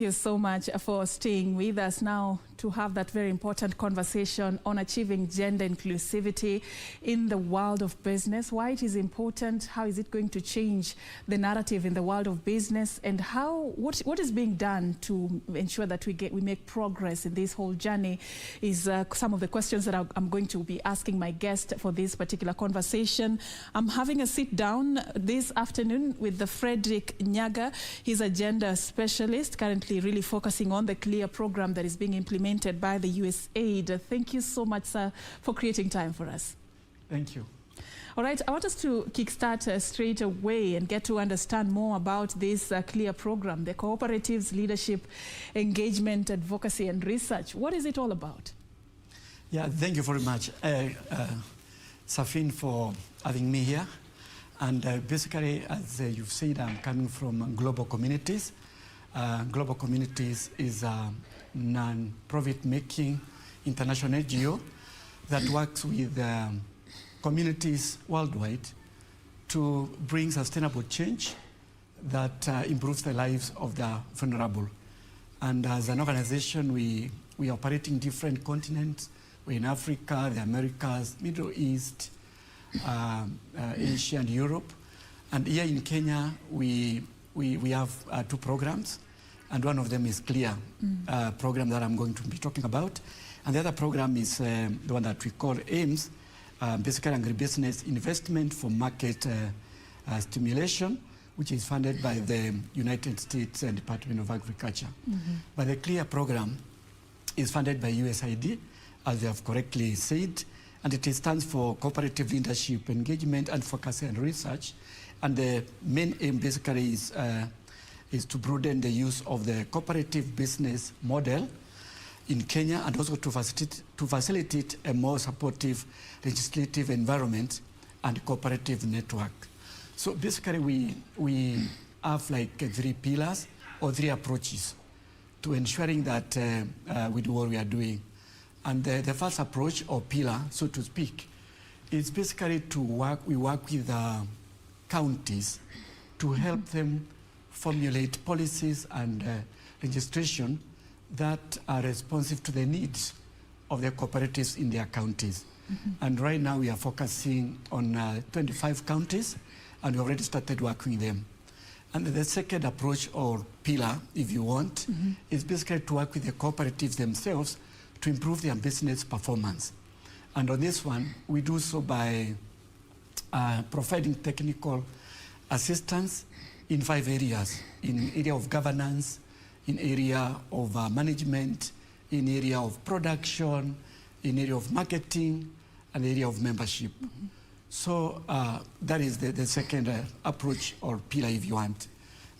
Thank you so much for staying with us now to have that very important conversation on achieving gender inclusivity in the world of business. Why it is important, how is it going to change the narrative in the world of business, and what is being done to ensure that we make progress in this whole journey is some of the questions that I'm going to be asking my guest for this particular conversation. I'm having a sit down this afternoon with the Fredrick Nyaga. He's a gender specialist, currently really focusing on the CLEAR program that is being implemented by the USAID. Thank you so much, sir, for creating time for us. Thank you. All right, I want us to kickstart straight away and get to understand more about this CLEAR program, the Cooperatives Leadership, Engagement, Advocacy and Research. What is it all about? Yeah, thank you very much, Safin, for having me here. And basically, as you've said, I'm coming from Global Communities. Global Communities is a non-profit making international NGO that works with communities worldwide to bring sustainable change that improves the lives of the vulnerable. And as an organization, we operate in different continents. We're in Africa, the Americas, Middle East, Asia and Europe. And here in Kenya, we have two programs, and one of them is CLEAR, program that I'm going to be talking about. And the other program is the one that we call AIMS, basically agribusiness investment for market stimulation, which is funded by the United States Department of Agriculture. But the CLEAR program is funded by USAID, as you have correctly said, and it stands for Cooperative Leadership, Engagement, Advocacy and Research. And the main aim basically is to broaden the use of the cooperative business model in Kenya, and also to facilitate a more supportive legislative environment and cooperative network. So basically we have like three pillars or three approaches to ensuring that we do what we are doing. And the first approach, or pillar, so to speak, is basically we work with counties to help them formulate policies and legislation that are responsive to the needs of the cooperatives in their counties. And right now we are focusing on 25 counties, and we already started working with them. And the second approach, or pillar, if you want, is basically to work with the cooperatives themselves to improve their business performance. And on this one, we do so by providing technical assistance in 5 areas: in area of governance, in area of management, in area of production, in area of marketing, and area of membership. So that is the second approach, or pillar, if you want.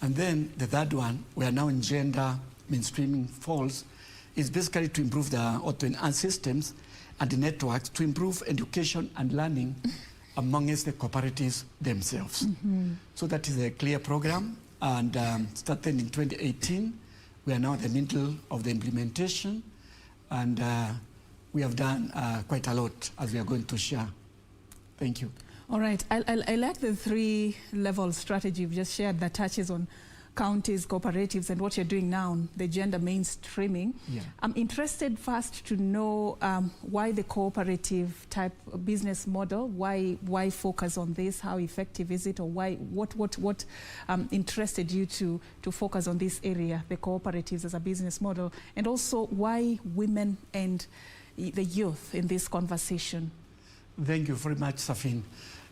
And then the third one, where now in gender mainstreaming falls, is basically to improve or to enhance systems and the networks to improve education and learning amongst the cooperatives themselves. So that is a CLEAR program, and started in 2018. We are now in the middle of the implementation, and we have done quite a lot, as we are going to share. Thank you. All right, I like the 3-level strategy you've just shared that touches on counties, cooperatives, and what you're doing now, the gender mainstreaming. Yeah. I'm interested first to know why the cooperative type of business model, why focus on this, how effective is it, or what interested you to focus on this area, the cooperatives as a business model, and also why women and the youth in this conversation? Thank you very much, Safin.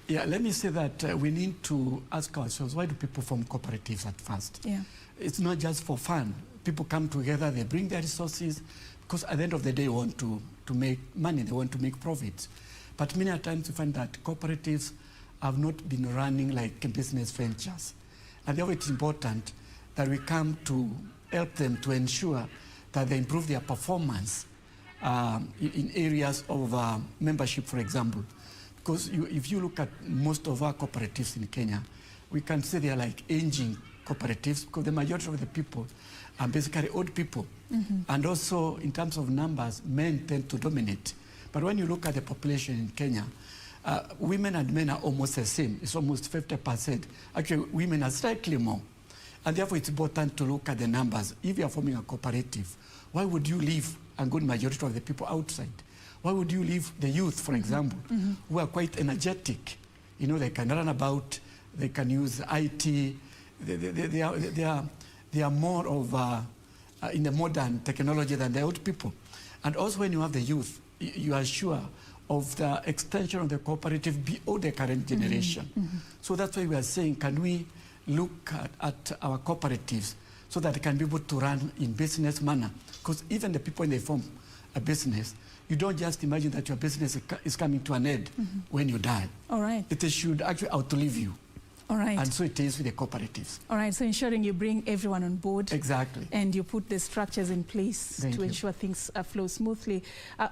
Yeah, let me say that we need to ask ourselves, why do people form cooperatives at first? Yeah. It's not just for fun. People come together, they bring their resources, because at the end of the day, they want to make money, they want to make profits. But many times you find that cooperatives have not been running like business ventures. And therefore it's important that we come to help them to ensure that they improve their performance in areas of membership, for example. Because if you look at most of our cooperatives in Kenya, we can say they are like aging cooperatives, because the majority of the people are basically old people. And also, in terms of numbers, men tend to dominate. But when you look at the population in Kenya, women and men are almost the same. It's almost 50%. Actually, women are slightly more. And therefore, it's important to look at the numbers. If you are forming a cooperative, why would you leave a good majority of the people outside? Why would you leave the youth, for example, who are quite energetic? You know, they can run about, they can use IT, they are more of in the modern technology than the old people. And also when you have the youth, you are sure of the extension of the cooperative beyond the current generation. So that's why we are saying, can we look at our cooperatives so that they can be able to run in business manner? Because even the people when they form a business, you don't just imagine that your business is coming to an end when you die. All right. It should actually outlive you. All right. And so it is with the cooperatives. All right, so ensuring you bring everyone on board. Exactly. And you put the structures in place to ensure things flow smoothly.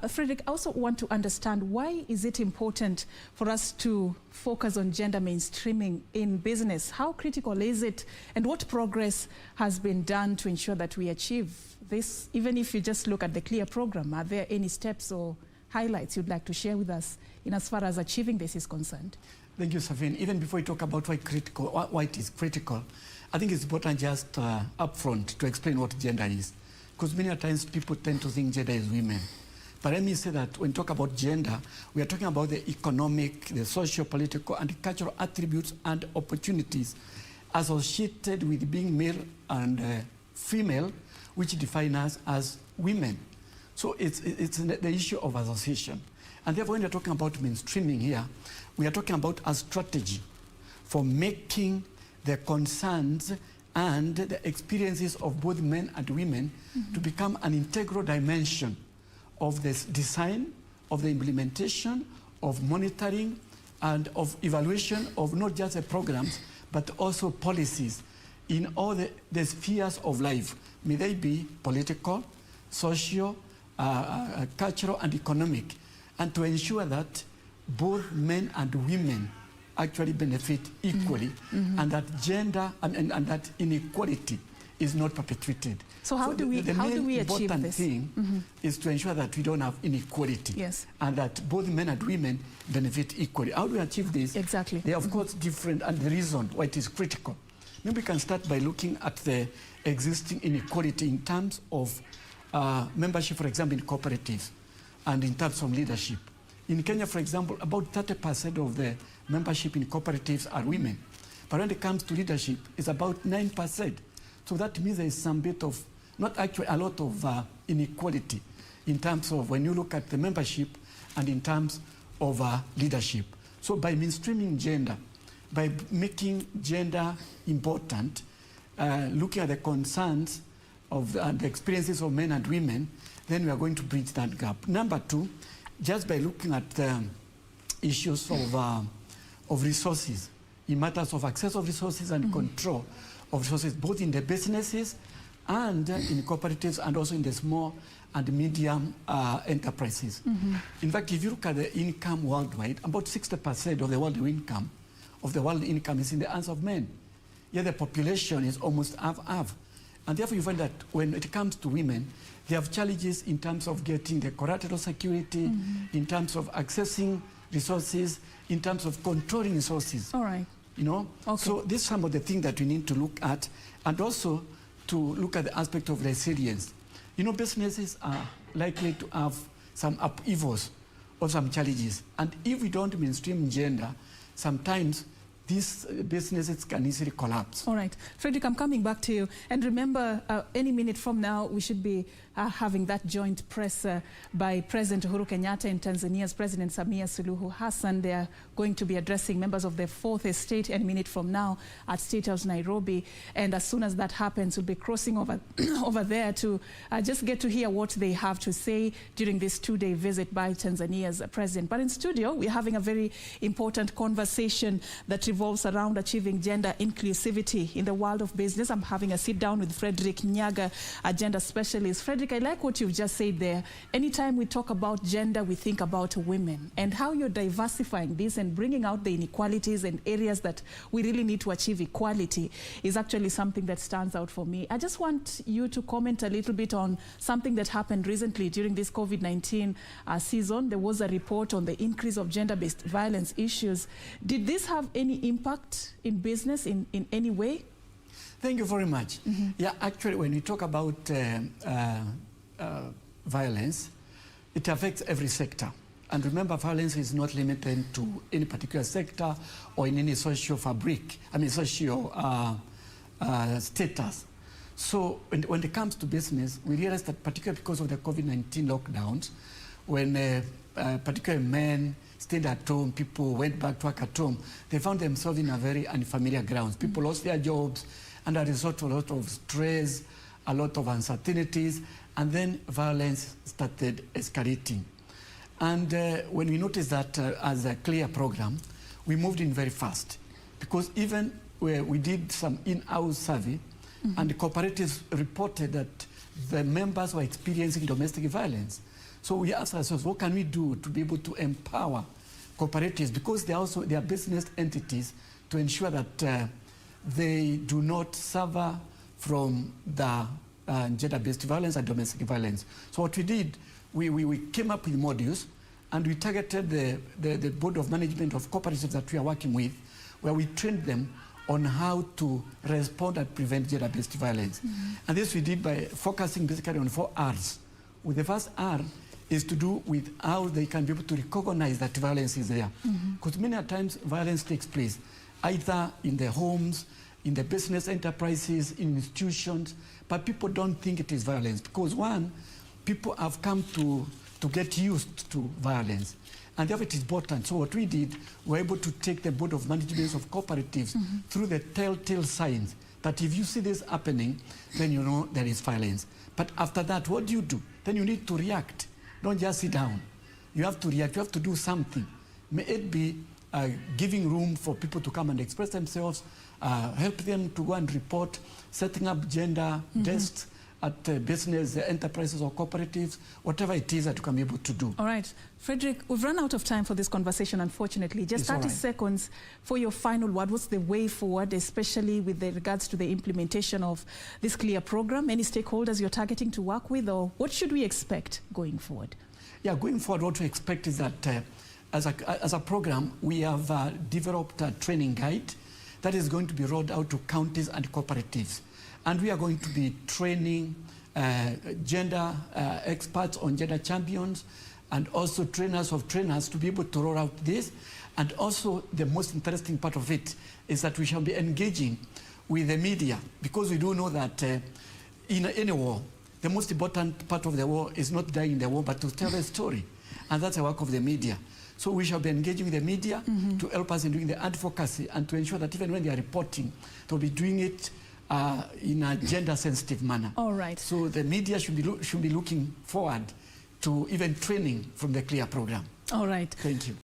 Fredrick, I also want to understand, why is it important for us to focus on gender mainstreaming in business? How critical is it, and what progress has been done to ensure that we achieve this? Even if you just look at the CLEAR program, are there any steps or highlights you'd like to share with us in as far as achieving this is concerned? Thank you, Safin. Even before we talk about why it is critical, I think it's important just upfront to explain what gender is. Because many times people tend to think gender is women. But let me say that when we talk about gender, we are talking about the economic, the social, political, and cultural attributes and opportunities associated with being male and female, which define us as women. So it's the issue of association. And therefore, when you're talking about mainstreaming here, we are talking about a strategy for making the concerns and the experiences of both men and women to become an integral dimension of this design, of the implementation, of monitoring, and of evaluation of not just the programs, but also policies in all the spheres of life. May they be political, social, cultural, and economic, and to ensure that both men and women actually benefit equally, and that gender and that inequality is not perpetuated. So how do we achieve this? The main important thing is to ensure that we don't have inequality, and that both men and women benefit equally. How do we achieve this? Exactly. They are of course different, and the reason why it is critical. Maybe we can start by looking at the existing inequality in terms of membership, for example, in cooperatives, and in terms of leadership. In Kenya, for example, about 30% of the membership in cooperatives are women. But when it comes to leadership, it's about 9%. So that means there is some bit of, not actually a lot of inequality in terms of when you look at the membership and in terms of leadership. So by mainstreaming gender, by making gender important, looking at the concerns of the experiences of men and women, then we are going to bridge that gap. Number two, just by looking at the issues of resources, in matters of access of resources and control of resources, both in the businesses and in cooperatives, and also in the small and medium enterprises. In fact, if you look at the income worldwide, about 60% of the world income is in the hands of men. Yet the population is almost half-half. And therefore you find that when it comes to women, they have challenges in terms of getting the collateral security, in terms of accessing resources, in terms of controlling resources. All right. You know? Okay. So this is some of the things that we need to look at, and also to look at the aspect of resilience. You know, businesses are likely to have some upheavals or some challenges. And if we don't mainstream gender, sometimes these businesses can easily collapse. All right. Fredrick, I'm coming back to you. And remember, any minute from now, we should be having that joint press by President Uhuru Kenyatta and Tanzania's President Samia Suluhu Hassan. They are going to be addressing members of the Fourth Estate any minute from now at State House, Nairobi. And as soon as that happens, we'll be crossing over, over there to just get to hear what they have to say during this two-day visit by Tanzania's president. But in studio, we're having a very important conversation that revolves around achieving gender inclusivity in the world of business. I'm having a sit down with Fredrick Nyaga, a gender specialist. Fredrick, I like what you've just said there. Anytime we talk about gender, we think about women, and how you're diversifying this and bringing out the inequalities and areas that we really need to achieve equality is actually something that stands out for me. I just want you to comment a little bit on something that happened recently during this COVID-19 season. There was a report on the increase of gender-based violence issues. Did this have any impact in business in any way? Thank you very much. Yeah, actually, when we talk about violence, it affects every sector. And remember, violence is not limited to any particular sector or in any social fabric, social status. So when it comes to business, we realize that particularly because of the COVID-19 lockdowns, when particularly men stayed at home, people went back to work at home, they found themselves in a very unfamiliar grounds. People lost their jobs, and as a result of a lot of stress, a lot of uncertainties, and then violence started escalating. And when we noticed that as a clear program, we moved in very fast, because even where we did some in-house survey, and the cooperatives reported that the members were experiencing domestic violence. So we asked ourselves, what can we do to be able to empower cooperatives, because they are business entities, to ensure that they do not suffer from the gender-based violence and domestic violence. So what we did, we came up with modules, and we targeted the board of management of cooperatives that we are working with, where we trained them on how to respond and prevent gender-based violence. And this we did by focusing basically on 4 R's. With the first R is to do with how they can be able to recognize that violence is there. Because many times violence takes place either in the homes, in the business enterprises, in institutions, but people don't think it is violence. Because one, people have come to get used to violence. And therefore it is important. So what we did, we were able to take the board of management of cooperatives through the telltale signs that if you see this happening, then you know there is violence. But after that, what do? Then you need to react. Don't just sit down. You have to react. You have to do something. May it be giving room for people to come and express themselves, help them to go and report, setting up gender desks at business enterprises or cooperatives, whatever it is that you can be able to do. All right. Fredrick, we've run out of time for this conversation, unfortunately. Just 30 seconds for your final word. What's the way forward, especially with regards to the implementation of this clear program? Any stakeholders you're targeting to work with, or what should we expect going forward? Yeah, going forward, what we expect is that as a program, we have developed a training guide that is going to be rolled out to counties and cooperatives. And we are going to be training gender experts on gender champions, and also trainers of trainers to be able to roll out this. And also the most interesting part of it is that we shall be engaging with the media, because we do know that in any war, the most important part of the war is not dying in the war, but to tell the story. And that's the work of the media. So we shall be engaging with the media to help us in doing the advocacy, and to ensure that even when they are reporting, they'll be doing it in a gender-sensitive manner. All right. So the media should be looking forward to even training from the CLEAR program. All right. Thank you.